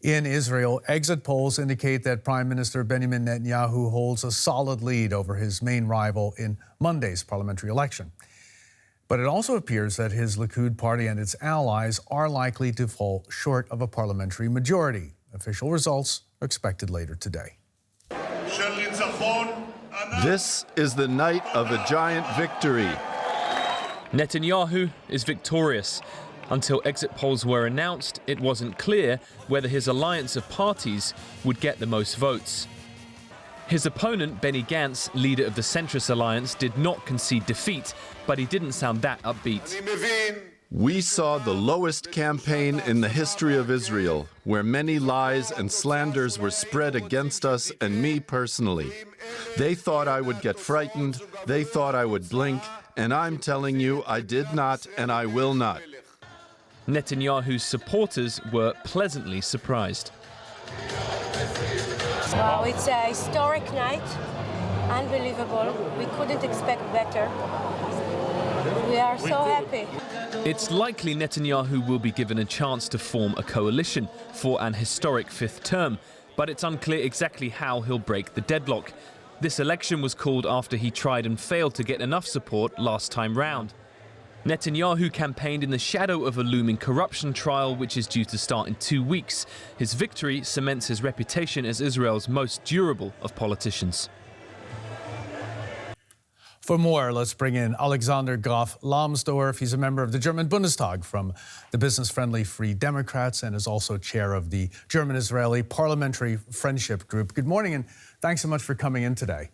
In Israel, exit polls indicate that Prime Minister Benjamin Netanyahu holds a solid lead over his main rival in Monday's parliamentary election. But it also appears that his Likud party and its allies are likely to fall short of a parliamentary majority. Official results are expected later today. This is the night of a giant victory. Netanyahu is victorious. Until exit polls were announced, it wasn't clear whether his alliance of parties would get the most votes. His opponent, Benny Gantz, leader of the centrist alliance, did not concede defeat, but he didn't sound that upbeat. We saw the lowest campaign in the history of Israel, where many lies and slanders were spread against us and me personally. They thought I would get frightened, they thought I would blink, and I'm telling you, I did not and I will not. Netanyahu's supporters were pleasantly surprised. Wow, it's a historic night. Unbelievable. We couldn't expect better. We are so happy. It's likely Netanyahu will be given a chance to form a coalition for an historic fifth term, but it's unclear exactly how he'll break the deadlock. This election was called after he tried and failed to get enough support last time round. Netanyahu campaigned in the shadow of a looming corruption trial, which is due to start in 2 weeks. His victory cements his reputation as Israel's most durable of politicians. For more, let's bring in Alexander Graf Lambsdorff. He's a member of the German Bundestag from the business-friendly Free Democrats and is also chair of the German-Israeli Parliamentary Friendship Group. Good morning, and thanks so much for coming in today.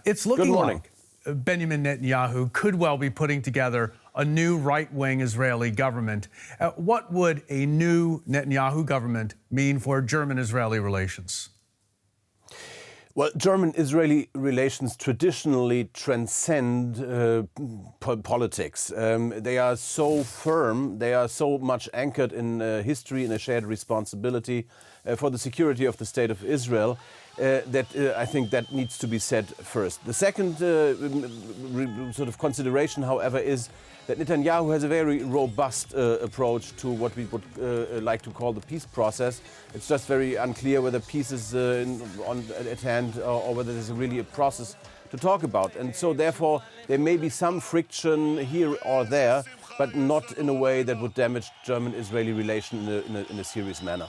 It's looking like Benjamin Netanyahu could well be putting together a new right-wing Israeli government. What would a new Netanyahu government mean for German-Israeli relations? Well, German-Israeli relations traditionally transcend politics. They are so firm, they are so much anchored in history and a shared responsibility for the security of the State of Israel that I think that needs to be said first. The second sort of consideration, however, is that Netanyahu has a very robust approach to what we would like to call the peace process. It's just very unclear whether peace is at hand or whether there's really a process to talk about. And so therefore there may be some friction here or there, but not in a way that would damage German-Israeli relations in a serious manner.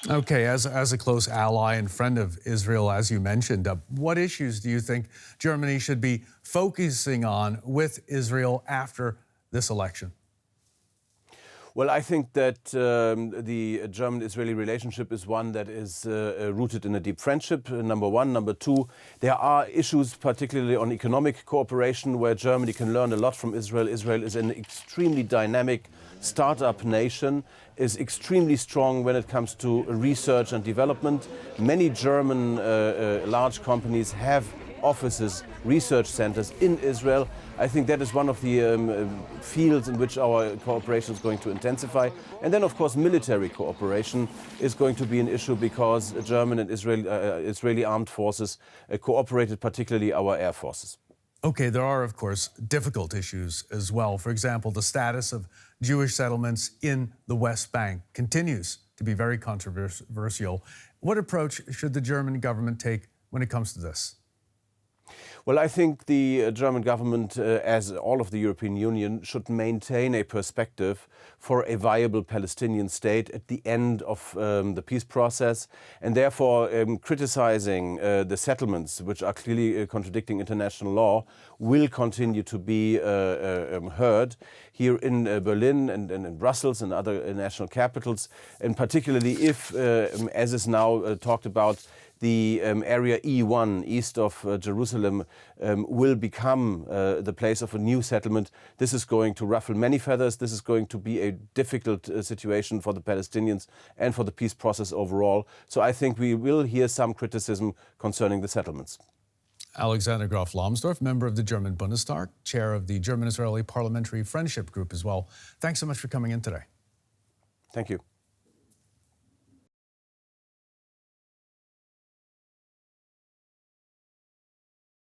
Okay, as a close ally and friend of Israel, as you mentioned, what issues do you think Germany should be focusing on with Israel after this election? Well, I think that the German-Israeli relationship is one that is rooted in a deep friendship, number one. Number two, there are issues, particularly on economic cooperation, where Germany can learn a lot from Israel. Israel is an extremely dynamic startup nation, is extremely strong when it comes to research and development. Many German large companies have offices, research centers in Israel. I think that is one of the fields in which our cooperation is going to intensify. And then, of course, military cooperation is going to be an issue because German and Israeli armed forces cooperated, particularly our air forces. Okay, there are, of course, difficult issues as well. For example, the status of Jewish settlements in the West Bank continues to be very controversial. What approach should the German government take when it comes to this? Well, I think the German government, as all of the European Union, should maintain a perspective for a viable Palestinian state at the end of the peace process, and therefore criticizing the settlements, which are clearly contradicting international law, will continue to be heard here in Berlin and in Brussels and other national capitals, and particularly if, as is now talked about, the area E1, east of Jerusalem, will become the place of a new settlement. This is going to ruffle many feathers. This is going to be a difficult situation for the Palestinians and for the peace process overall. So I think we will hear some criticism concerning the settlements. Alexander Graf Lambsdorff, member of the German Bundestag, chair of the German-Israeli Parliamentary Friendship Group as well. Thanks so much for coming in today. Thank you.